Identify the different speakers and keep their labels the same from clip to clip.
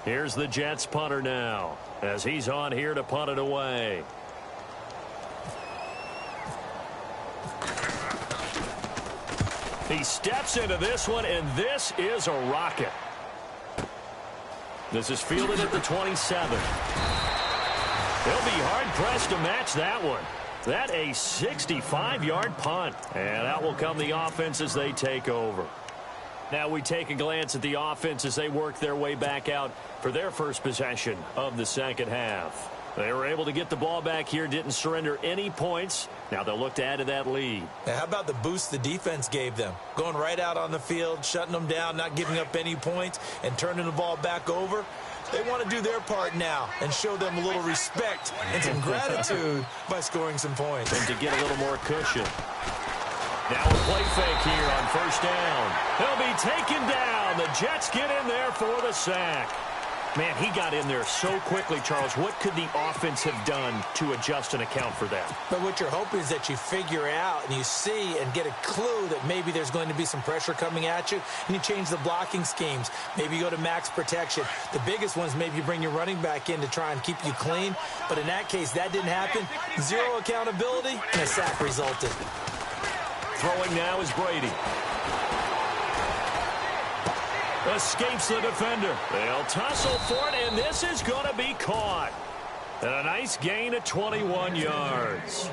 Speaker 1: Here's the Jets punter now, as he's on here to punt it away. He steps into this one, and this is a rocket. This is fielded at the 27. They'll be hard-pressed to match that one. That a 65-yard punt. And out will come the offense as they take over. Now we take a glance at the offense as they work their way back out for their first possession of the second half. They were able to get the ball back here, didn't surrender any points. Now they'll look to add to that lead.
Speaker 2: Now, how about the boost the defense gave them? Going right out on the field, shutting them down, not giving up any points, and turning the ball back over. They want to do their part now and show them a little respect and some gratitude by scoring some points.
Speaker 1: And to get a little more cushion. Now a play fake here on first down. He'll be taken down. The Jets get in there for the sack. Man, he got in there so quickly, Charles. What could the offense have done to adjust and account for that?
Speaker 2: But what you're hoping is that you figure out and you see and get a clue that maybe there's going to be some pressure coming at you, and you change the blocking schemes. Maybe you go to max protection. The biggest ones, maybe you bring your running back in to try and keep you clean. But in that case, that didn't happen. Zero accountability, and a sack resulted.
Speaker 1: Throwing now is Brady. Escapes the defender. They'll tussle for it, and this is going to be caught. And a nice gain of 21 yards.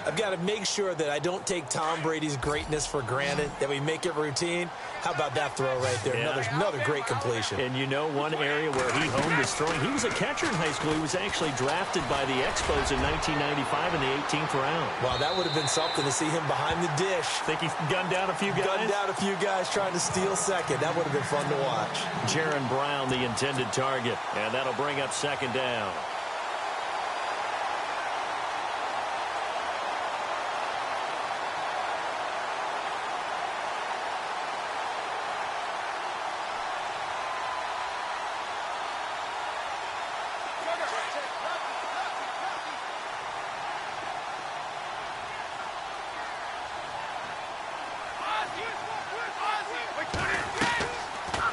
Speaker 2: I've got to make sure that I don't take Tom Brady's greatness for granted, that we make it routine. How about that throw right there? Yeah. Another great completion.
Speaker 1: And you know one area where he honed his throwing, he was a catcher in high school. He was actually drafted by the Expos in 1995 in the 18th round.
Speaker 2: Wow, that would have been something to see him behind the dish.
Speaker 1: Think he gunned down a few guys?
Speaker 2: Gunned down a few guys trying to steal second. That would have been fun to watch.
Speaker 1: Jaron Brown, the intended target, and that'll bring up second down.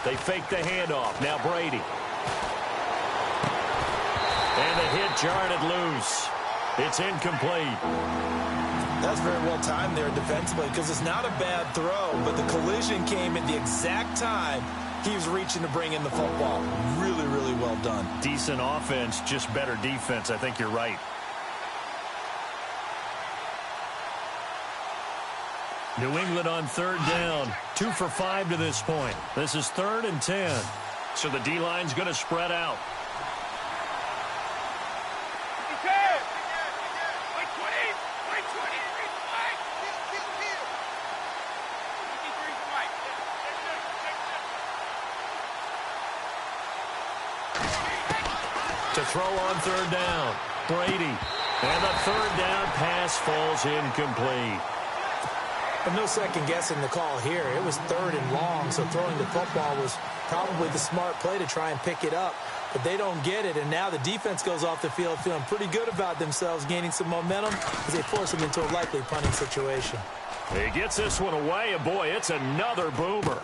Speaker 1: They fake the handoff. Now Brady. And the hit jarred it loose. It's incomplete.
Speaker 2: That's very well timed there defensively because it's not a bad throw, but the collision came at the exact time he was reaching to bring in the football. Really, really well done.
Speaker 1: Decent offense, just better defense. I think you're right. New England on third down. 2 for 5 to this point. This is 3rd and 10. So the D-line's going to spread out. To throw on third down. Brady. And the third down pass falls incomplete.
Speaker 2: But no second guessing the call here. It was 3rd and long, so throwing the football was probably the smart play to try and pick it up. But they don't get it, and now the defense goes off the field feeling pretty good about themselves, gaining some momentum as they force them into a likely punting situation.
Speaker 1: He gets this one away, and boy, it's another boomer.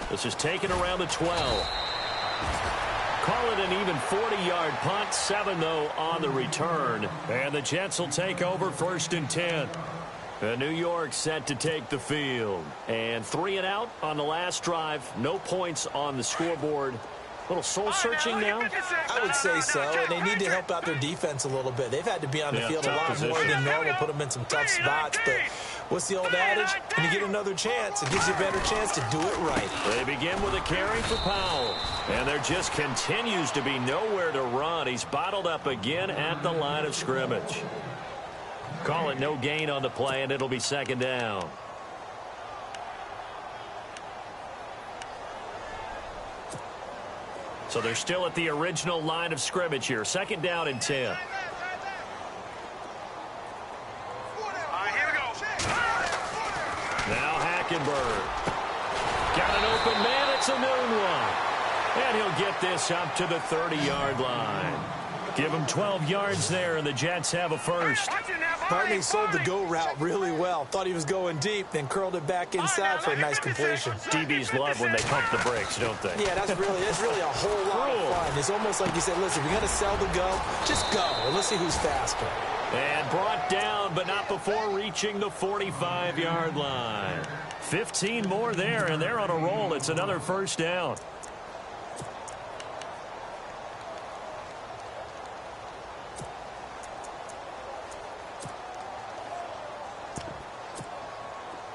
Speaker 1: This is taken around the 12. Call it an even 40-yard punt, 7 though on the return. And the Jets will take over 1st and 10. New York set to take the field. And 3 and out on the last drive. No points on the scoreboard. A little soul-searching now?
Speaker 2: I would say so, and they need to help out their defense a little bit. They've had to be on the field a lot more than normal, put them in some tough spots. But what's the old adage? When you get another chance, it gives you a better chance to do it right.
Speaker 1: They begin with a carry for Powell. And there just continues to be nowhere to run. He's bottled up again at the line of scrimmage. Call it no gain on the play, and it'll be 2nd down. So they're still at the original line of scrimmage here. 2nd down and 10.
Speaker 3: Here we go.
Speaker 1: Now Hackenberg. Got an open man. It's a noon one. And he'll get this up to the 30-yard line. Give him 12 yards there, and the Jets have a first.
Speaker 2: Pardon me, sold the go route really well. Thought he was going deep, then curled it back inside for a nice completion.
Speaker 1: DBs love when they pump the brakes, don't they?
Speaker 2: Yeah, that's really a whole lot of fun. It's almost like you said, listen, if you're going to sell the go, just go. And let's see who's faster.
Speaker 1: And brought down, but not before reaching the 45-yard line. 15 more there, and they're on a roll. It's another first down.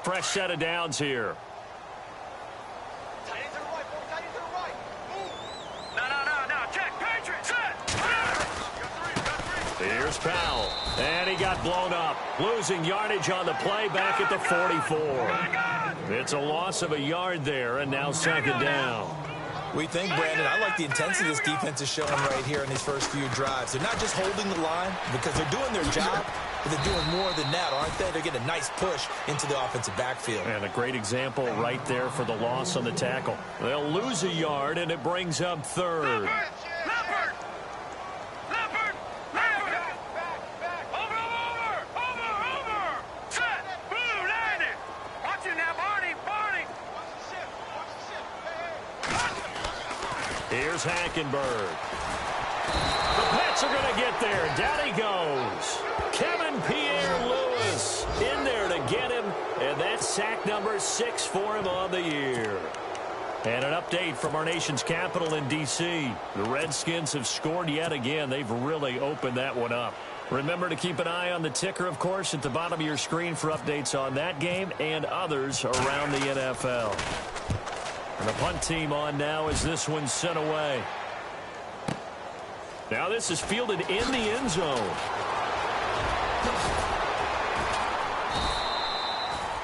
Speaker 1: Fresh set of downs here.
Speaker 3: Tight end to the right, boy. Tight end to the right. Move. No. Check. Patriots. Set.
Speaker 1: Here's Powell. And he got blown up. Losing yardage on the play back at the 44. It's a loss of a yard there, and now second down.
Speaker 2: We think, Brandon, I like the intensity this defense is showing right here in these first few drives. They're not just holding the line because they're doing their job, but they're doing more than that, aren't they? They're getting a nice push into the offensive backfield.
Speaker 1: And a great example right there for the loss on the tackle. They'll lose a yard, and it brings up third.
Speaker 3: Leopard. Over. Set. Blue, landed. Watch it now, Barney. Watch the ship.
Speaker 1: Here's Hackenberg. The Pats are going to get there. Down he goes. Kevin Pierre-Louis in there to get him, and that's sack number 6 for him on the year. And an update from our nation's capital in D.C. The Redskins have scored yet again. They've really opened that one up. Remember to keep an eye on the ticker, of course, at the bottom of your screen for updates on that game and others around the NFL. And the punt team on now as this one's sent away. Now this is fielded in the end zone.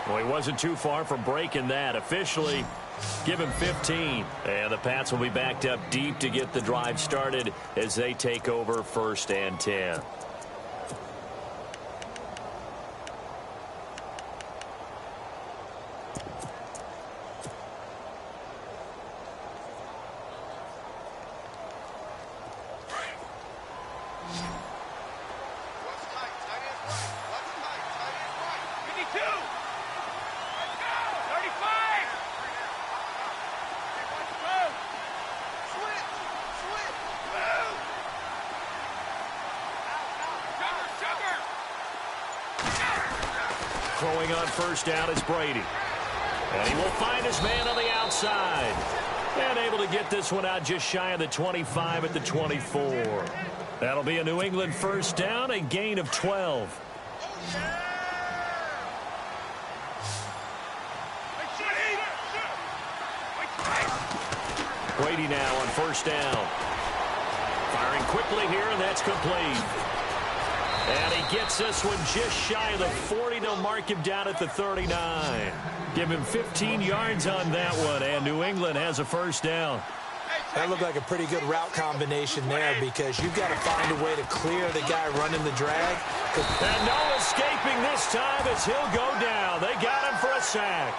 Speaker 1: Well, he wasn't too far from breaking that. Officially, give him 15. And the Pats will be backed up deep to get the drive started as they take over 1st and 10. Throwing on first down is Brady. And he will find his man on the outside. And able to get this one out just shy of the 25 at the 24. That'll be a New England first down, a gain of 12. Brady now on first down. Firing quickly here, and that's complete. And he gets this one just shy of the 40. They'll mark him down at the 39. Give him 15 yards on that one, and New England has a first down.
Speaker 2: That looked like a pretty good route combination there because you've got to find a way to clear the guy running the drag.
Speaker 1: And no escaping this time as he'll go down. They got him for a sack.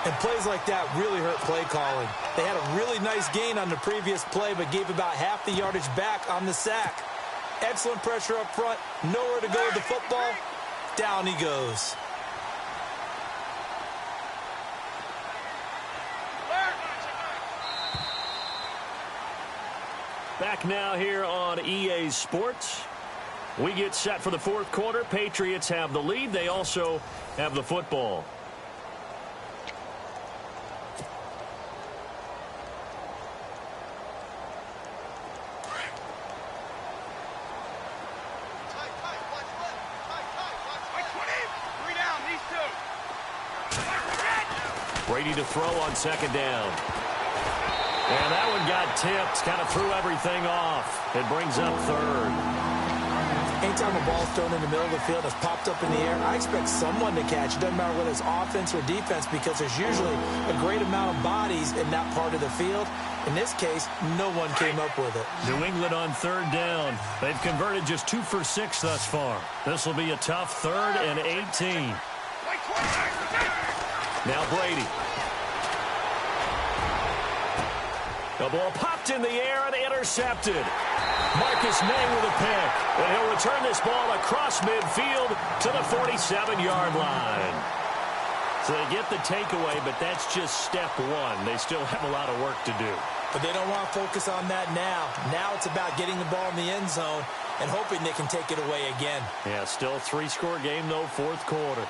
Speaker 2: And plays like that really hurt play calling. They had a really nice gain on the previous play, but gave about half the yardage back on the sack. Excellent pressure up front. Nowhere to go with the football. Down he goes.
Speaker 1: Back now here on EA Sports. We get set for the fourth quarter. Patriots have the lead. They also have the football. Brady to throw on second down. And that one got tipped, kind of threw everything off. It brings up third.
Speaker 2: Anytime a ball's thrown in the middle of the field that's popped up in the air, I expect someone to catch. It doesn't matter whether it's offense or defense because there's usually a great amount of bodies in that part of the field. In this case, no one came up with it.
Speaker 1: New England on third down. They've converted just 2 for 6 thus far. This will be a tough 3rd and 18. Now Brady. The ball popped in the air and intercepted. Marcus May with a pick. And he'll return this ball across midfield to the 47-yard line. So they get the takeaway, but that's just step one. They still have a lot of work to do.
Speaker 2: But they don't want to focus on that now. Now it's about getting the ball in the end zone and hoping they can take it away again.
Speaker 1: Yeah, still a 3-score game, though, fourth quarter.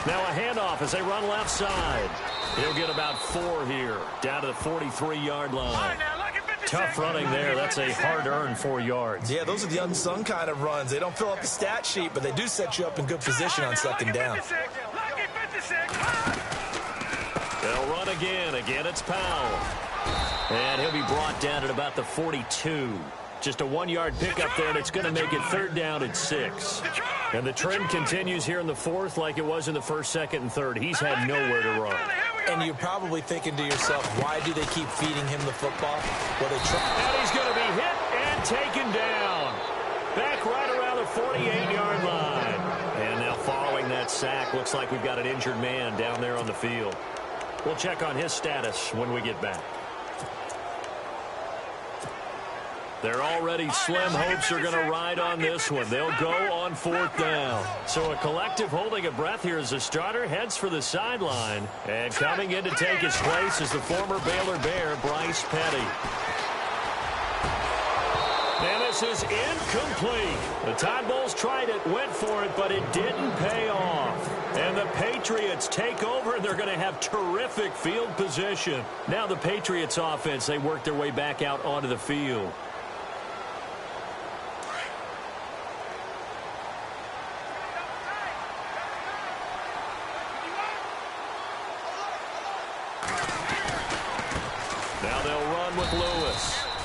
Speaker 1: Now a handoff as they run left side. He'll get about 4 here, down to the 43-yard line. Tough running there. That's a hard-earned 4 yards.
Speaker 2: Yeah, those are the unsung kind of runs. They don't fill up the stat sheet, but they do set you up in good position on second down.
Speaker 1: They'll run again. Again, it's Powell. And he'll be brought down at about the 42. Just a 1-yard pickup there, and it's going to make it 3rd down and 6. And the trend continues here in the 4th like it was in the 1st, 2nd, and 3rd. He's had nowhere to run.
Speaker 2: And you're probably thinking to yourself, why do they keep feeding him the football? Well, they try.
Speaker 1: And he's going to be hit and taken down. Back right around the 48-yard line. And now following that sack, looks like we've got an injured man down there on the field. We'll check on his status when we get back. Their already slim hopes are going to ride on this one. They'll go on 4th down. So a collective holding of breath here as the starter heads for the sideline. And coming in to take his place is the former Baylor Bear, Bryce Petty. And this is incomplete. The Tide Bulls tried it, went for it, but it didn't pay off. And the Patriots take over, and they're going to have terrific field position. Now the Patriots offense, they work their way back out onto the field.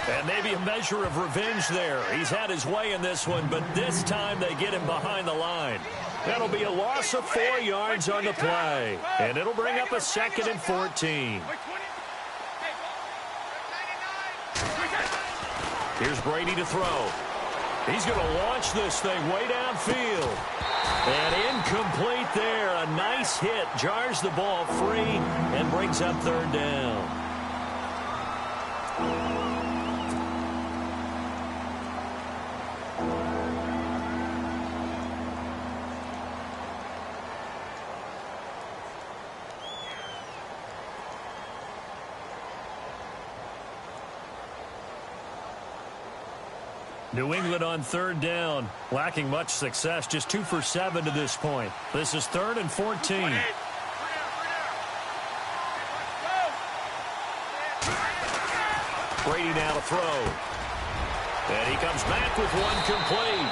Speaker 1: And maybe a measure of revenge there. He's had his way in this one, but this time they get him behind the line. That'll be a loss of 4 yards on the play. And it'll bring up a 2nd and 14. Here's Brady to throw. He's going to launch this thing way downfield. And incomplete there. A nice hit. Jars the ball free and brings up 3rd down. New England on 3rd down, lacking much success, just 2 for 7 to this point. This is 3rd and 14. Brady now to throw. And he comes back with one complete.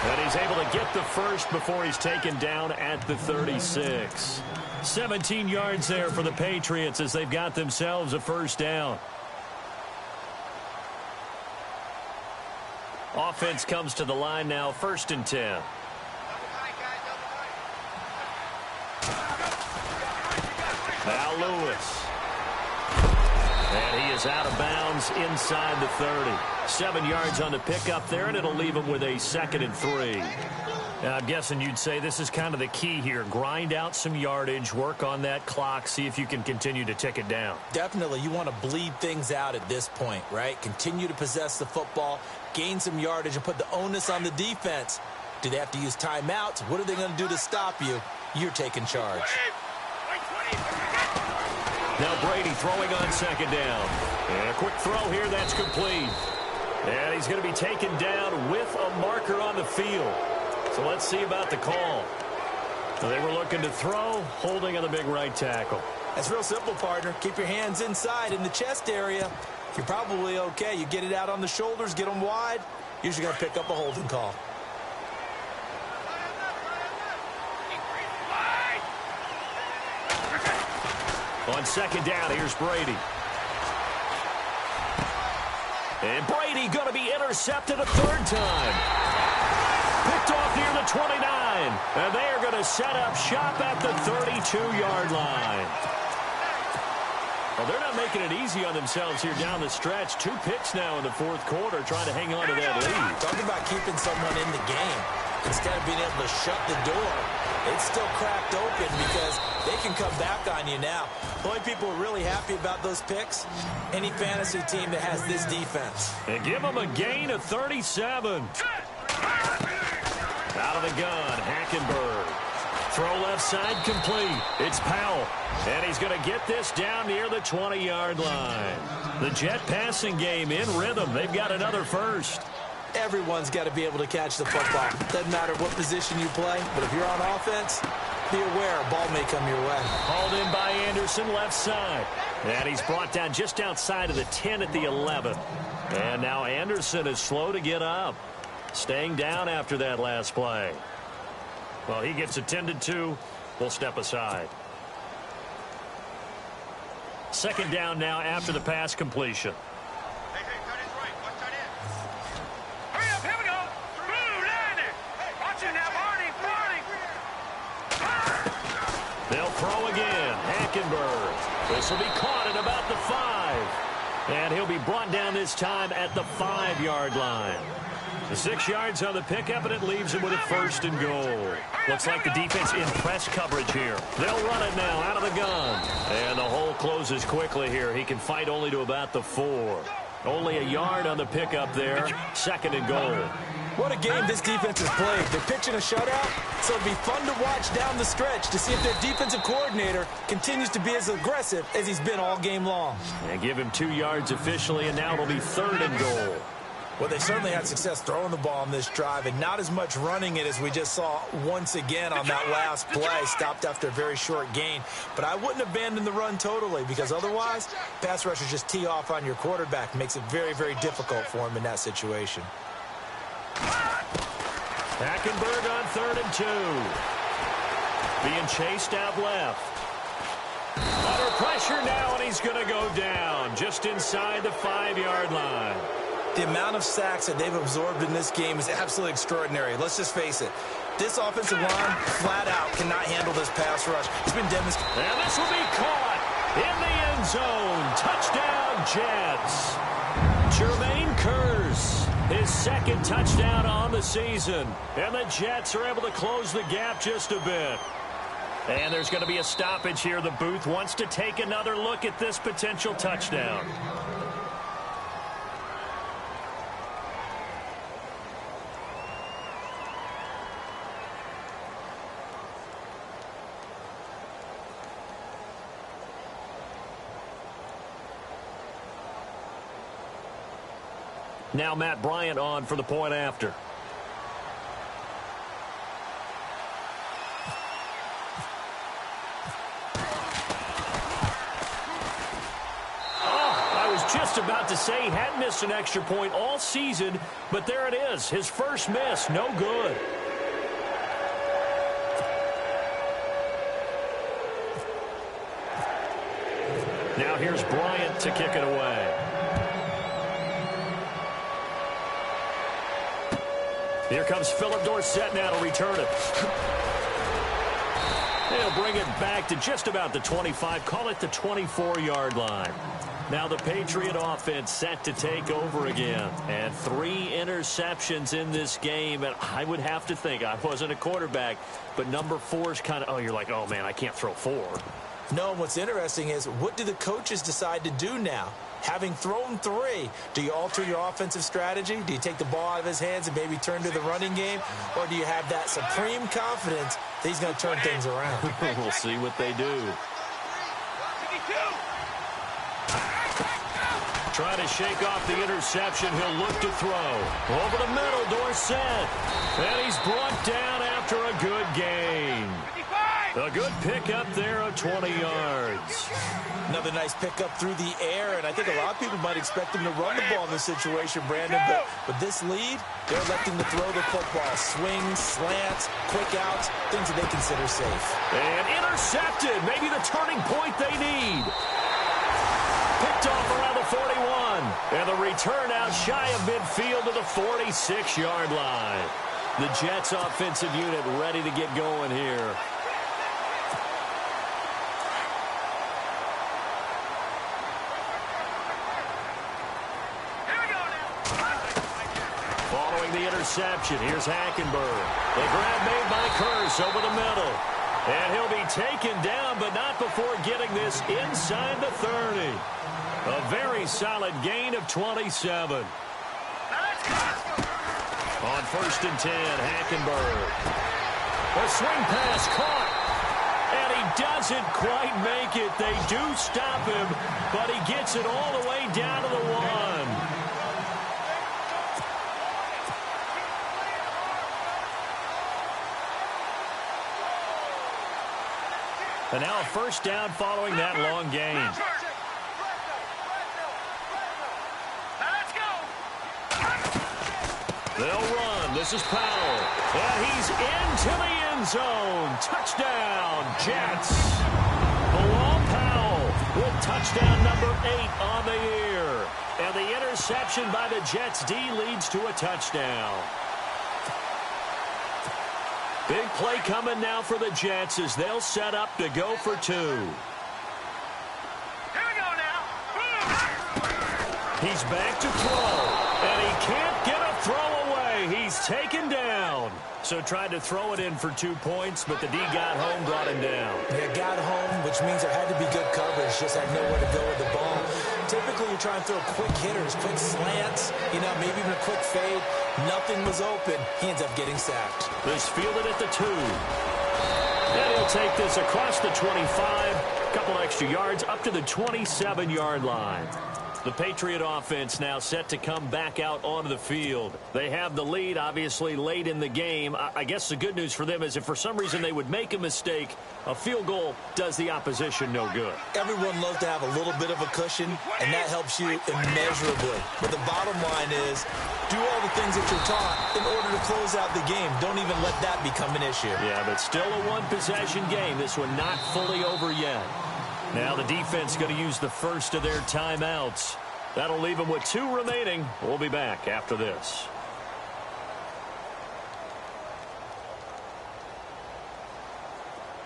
Speaker 1: And he's able to get the first before he's taken down at the 36. 17 yards there for the Patriots as they've got themselves a 1st down. Offense comes to the line now, 1st and 10. Now Lewis. And he is out of bounds inside the 30. 7 yards on the pickup there, and it'll leave him with a 2nd and 3. Now, I'm guessing you'd say this is kind of the key here. Grind out some yardage, work on that clock, see if you can continue to tick it down.
Speaker 2: Definitely. You want to bleed things out at this point, right? Continue to possess the football, gain some yardage, and put the onus on the defense. Do they have to use timeouts? What are they going to do to stop you? You're taking charge.
Speaker 1: Now Brady throwing on 2nd down. And a quick throw here, that's complete. And he's going to be taken down with a marker on the field. So let's see about the call. They were looking to throw, holding on the big right tackle.
Speaker 2: That's real simple, partner. Keep your hands inside in the chest area. You're probably okay. You get it out on the shoulders, get them wide. Usually going to pick up a holding call.
Speaker 1: On 2nd down, here's Brady. And Brady going to be intercepted a 3rd time. Picked Picked off near the 29. And they are going to set up shop at the 32-yard line. Well, they're not making it easy on themselves here down the stretch. 2 picks now in the fourth quarter, trying to hang on to that lead.
Speaker 2: Talking about keeping someone in the game. Instead of being able to shut the door, it's still cracked open because they can come back on you now. The only people who are really happy about those picks, any fantasy team that has this defense.
Speaker 1: And give them a gain of 37. Out of the gun, Hackenberg. Throw left side complete. It's Powell. And he's going to get this down near the 20-yard line. The Jet passing game in rhythm. They've got another first.
Speaker 2: Everyone's got to be able to catch the football. Doesn't matter what position you play, but if you're on offense, be aware a ball may come your way.
Speaker 1: Hauled in by Anderson, left side. And he's brought down just outside of the 10 at the 11. And now Anderson is slow to get up. Staying down after that last play. Well, he gets attended to. We'll step aside. Second down now after the pass completion. They'll throw again. Hackenberg. This will be caught at about the 5. And he'll be brought down this time at the 5-yard line. The 6 yards on the pickup, and it leaves him with a first and goal. Looks like the defense in press coverage here. They'll run it now out of the gun. And the hole closes quickly here. He can fight only to about the 4. Only a yard on the pickup there. Second and goal.
Speaker 2: What a game this defense has played. They're pitching a shutout, so it'll be fun to watch down the stretch to see if their defensive coordinator continues to be as aggressive as he's been all game long.
Speaker 1: And give him 2 yards officially, and now it'll be third and goal.
Speaker 2: Well, they certainly had success throwing the ball on this drive and not as much running it as we just saw once again on that last play. Stopped after a very short gain. But I wouldn't abandon the run totally because otherwise, pass rushers just tee off on your quarterback. Makes it very, very difficult for him in that situation.
Speaker 1: Hackenberg on 3rd and 2. Being chased out left. Under pressure now, and he's going to go down just inside the 5-yard line.
Speaker 2: The amount of sacks that they've absorbed in this game is absolutely extraordinary. Let's just face it. This offensive line, flat out, cannot handle this pass rush. It's been demonstrated.
Speaker 1: And this will be caught in the end zone. Touchdown, Jets. Jermaine Kearse, his second touchdown on the season. And the Jets are able to close the gap just a bit. And there's going to be a stoppage here. The booth wants to take another look at this potential touchdown. Now Matt Bryant on for the point after. Just about to say he hadn't missed an extra point all season, but there it is. His first miss, no good. Now here's Bryant to kick it away. Here comes Philip Dorsett now to return it. They'll bring it back to just about the 25, call it the 24-yard line. Now the Patriot offense set to take over again. And 3 interceptions in this game. And I would have to think, I wasn't a quarterback, but number 4 is kind of, you're like, oh, man, I can't throw 4.
Speaker 2: No, what's interesting is what do the coaches decide to do now? Having thrown 3, do you alter your offensive strategy? Do you take the ball out of his hands and maybe turn to the running game? Or do you have that supreme confidence that he's going to turn things around?
Speaker 1: We'll see what they do. Trying to shake off the interception. He'll look to throw. Over the middle, Dorsett. And he's brought down after a good gain. A good pickup there of 20 yards.
Speaker 2: Another nice pickup through the air, and I think a lot of people might expect him to run the ball in this situation, Brandon. But with this lead, they're electing to throw the football. Swings, slants, quick outs, things that they consider safe.
Speaker 1: And intercepted. Maybe the turning point they need. Picked off around the 41. And the return out shy of midfield to the 46-yard line. The Jets offensive unit ready to get going here. Following the interception, here's Hackenberg. The grab made by Curse over the middle. And he'll be taken down, but not before getting this inside the 30. A very solid gain of 27. On 1st and 10, Hackenberg. A swing pass caught. And he doesn't quite make it. They do stop him, but he gets it all the way down to the 1. And now a first down following that long gain. They'll run. This is Powell. And he's into the end zone. Touchdown, Jets. Bilal Powell with touchdown number 8 on the year. And the interception by the Jets D leads to a touchdown. Big play coming now for the Jets as they'll set up to go for 2.
Speaker 3: Here we go now.
Speaker 1: He's back to throw, and he can't get a throw away. He's taken down. So tried to throw it in for 2 points, but the D got home, brought him down.
Speaker 2: Yeah, got home, which means there had to be good coverage. Just had nowhere to go with the ball. Typically, you try and throw quick hitters, quick slants, maybe even a quick fade. Nothing was open. He ends up getting sacked.
Speaker 1: This fielded at the 2. And he'll take this across the 25. A couple extra yards up to the 27-yard line. The Patriot offense now set to come back out onto the field. They have the lead, obviously, late in the game. I guess the good news for them is if for some reason they would make a mistake, a field goal does the opposition no good.
Speaker 2: Everyone loves to have a little bit of a cushion, and that helps you immeasurably. But the bottom line is, do all the things that you're taught in order to close out the game. Don't even let that become an issue.
Speaker 1: Yeah, but still a one-possession game. This one not fully over yet. Now the defense going to use the first of their timeouts. That'll leave them with 2 remaining. We'll be back after this.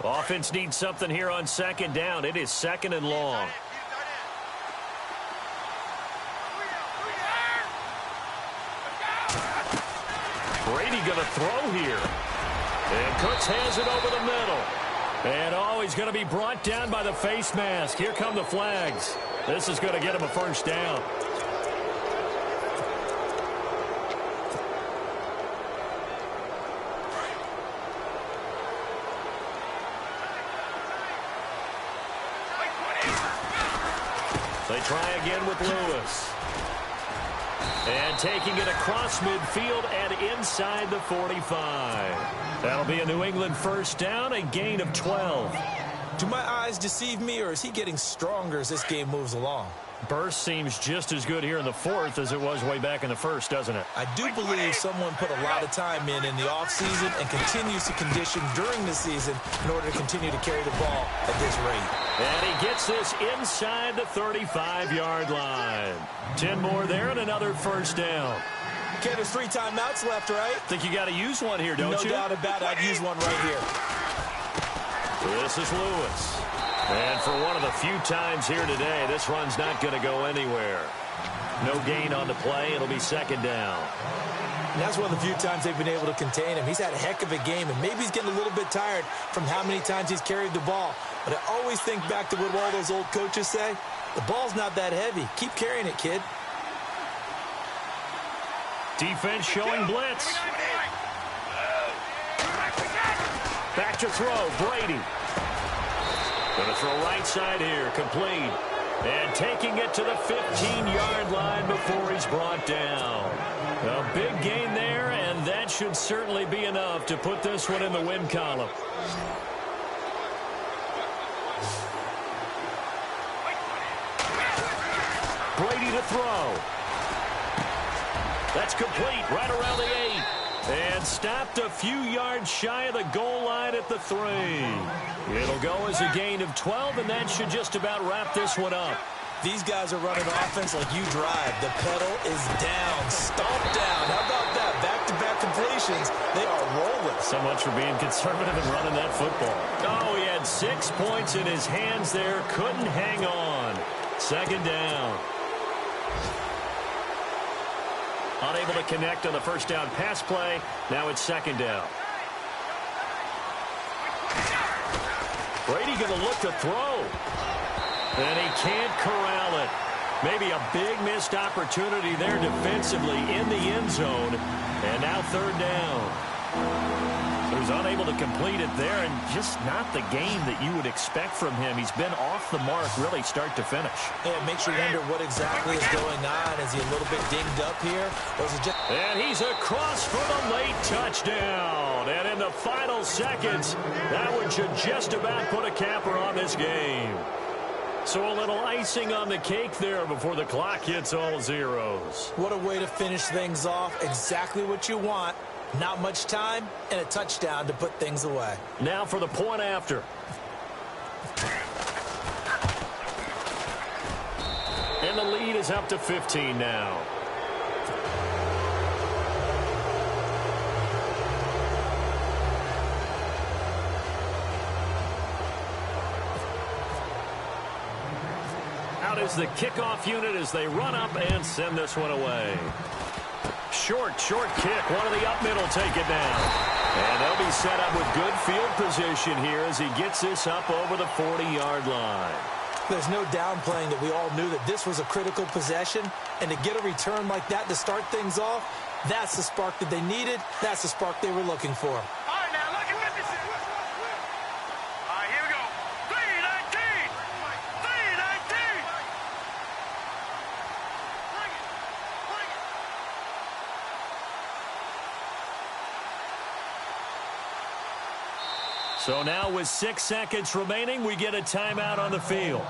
Speaker 1: Offense needs something here on 2nd down. It is 2nd and long. Brady going to throw here. And Cooks has it over the middle. And, he's going to be brought down by the face mask. Here come the flags. This is going to get him a first down. They try again with Lewis. And taking it across midfield and inside the 45. That'll be a New England first down, a gain of 12.
Speaker 2: Do my eyes deceive me, or is he getting stronger as this game moves along?
Speaker 1: Burst seems just as good here in the 4th as it was way back in the 1st, doesn't it?
Speaker 2: I do believe someone put a lot of time in the offseason and continues to condition during the season in order to continue to carry the ball at this rate.
Speaker 1: And he gets this inside the 35-yard line. 10 more there and another first down.
Speaker 2: Okay, there's 3 timeouts left, right?
Speaker 1: Think you got to use one here, don't you?
Speaker 2: No doubt about it. I'd use one right here.
Speaker 1: This is Lewis. And for one of the few times here today, this run's not going to go anywhere. No gain on the play. It'll be 2nd down.
Speaker 2: And that's one of the few times they've been able to contain him. He's had a heck of a game, and maybe he's getting a little bit tired from how many times he's carried the ball. But I always think back to what all those old coaches say. The ball's not that heavy. Keep carrying it, kid.
Speaker 1: Defense showing blitz. Back to throw, Brady. Going to throw right side here, complete. And taking it to the 15-yard line before he's brought down. A big gain there, and that should certainly be enough to put this one in the win column. Brady to throw. That's complete right around the 8. And stopped a few yards shy of the goal line at the 3. It'll go as a gain of 12, and that should just about wrap this one up.
Speaker 2: These guys are running offense like you drive. The pedal is down, stomped down. How about that? Back-to-back completions. They
Speaker 1: So much for being conservative and running that football. Oh, he had 6 points in his hands there. Couldn't hang on. Second down. Unable to connect on the first down pass play. Now it's second down. Brady going to look to throw. And he can't corral it. Maybe a big missed opportunity there defensively in the end zone. And now third down. He was unable to complete it there, and just not the game that you would expect from him. He's been off the mark really start to finish.
Speaker 2: Yeah, it makes you wonder what exactly is going on. Is he a little bit dinged up here? Or is it just...
Speaker 1: And he's across for the late touchdown. And in the final seconds, that one should just about put a capper on this game. So a little icing on the cake there before the clock hits all zeros.
Speaker 2: What a way to finish things off. Exactly what you want. Not much time and a touchdown to put things away.
Speaker 1: Now for the point after. And the lead is up to 15 now. Out is the kickoff unit as they run up and send this one away. Short kick. One of the up middle take it down. And they'll be set up with good field position here as he gets this up over the 40-yard line.
Speaker 2: There's no downplaying that we all knew that this was a critical possession. And to get a return like that to start things off, that's the spark that they needed. That's the spark they were looking for.
Speaker 3: All right, now, look at what this is. All right, here we go. 3-19. 3-19. Bring it.
Speaker 1: So now with 6 seconds remaining, we get a timeout on the field.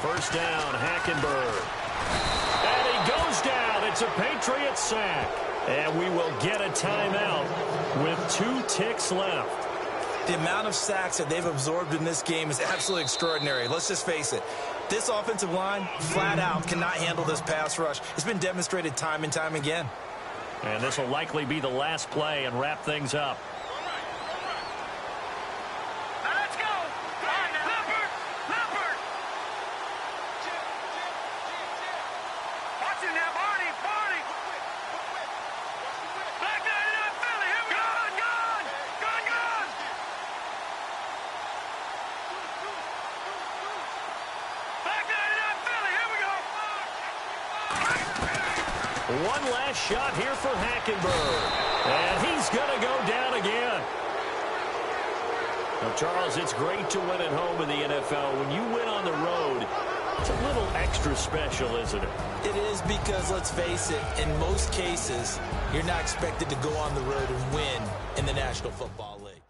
Speaker 1: First down, Hackenberg. And he goes down. It's a Patriots sack. And we will get a timeout with 2 ticks left.
Speaker 2: The amount of sacks that they've absorbed in this game is absolutely extraordinary. Let's just face it. This offensive line, flat out, cannot handle this pass rush. It's been demonstrated time and time again.
Speaker 1: And this will likely be the last play and wrap things up.
Speaker 3: Now let's go. All right, now. Leopard. Watch it now, Barney. Black 99 Philly. Here we go. Gone. Black 99 Philly. Here we go.
Speaker 1: One last shot here for Hackenberg. And he's going to go down again. Now, Charles, it's great to win at home in the NFL. When you win on the road, it's a little extra special, isn't it?
Speaker 2: It is because, let's face it, in most cases, you're not expected to go on the road and win in the National Football League.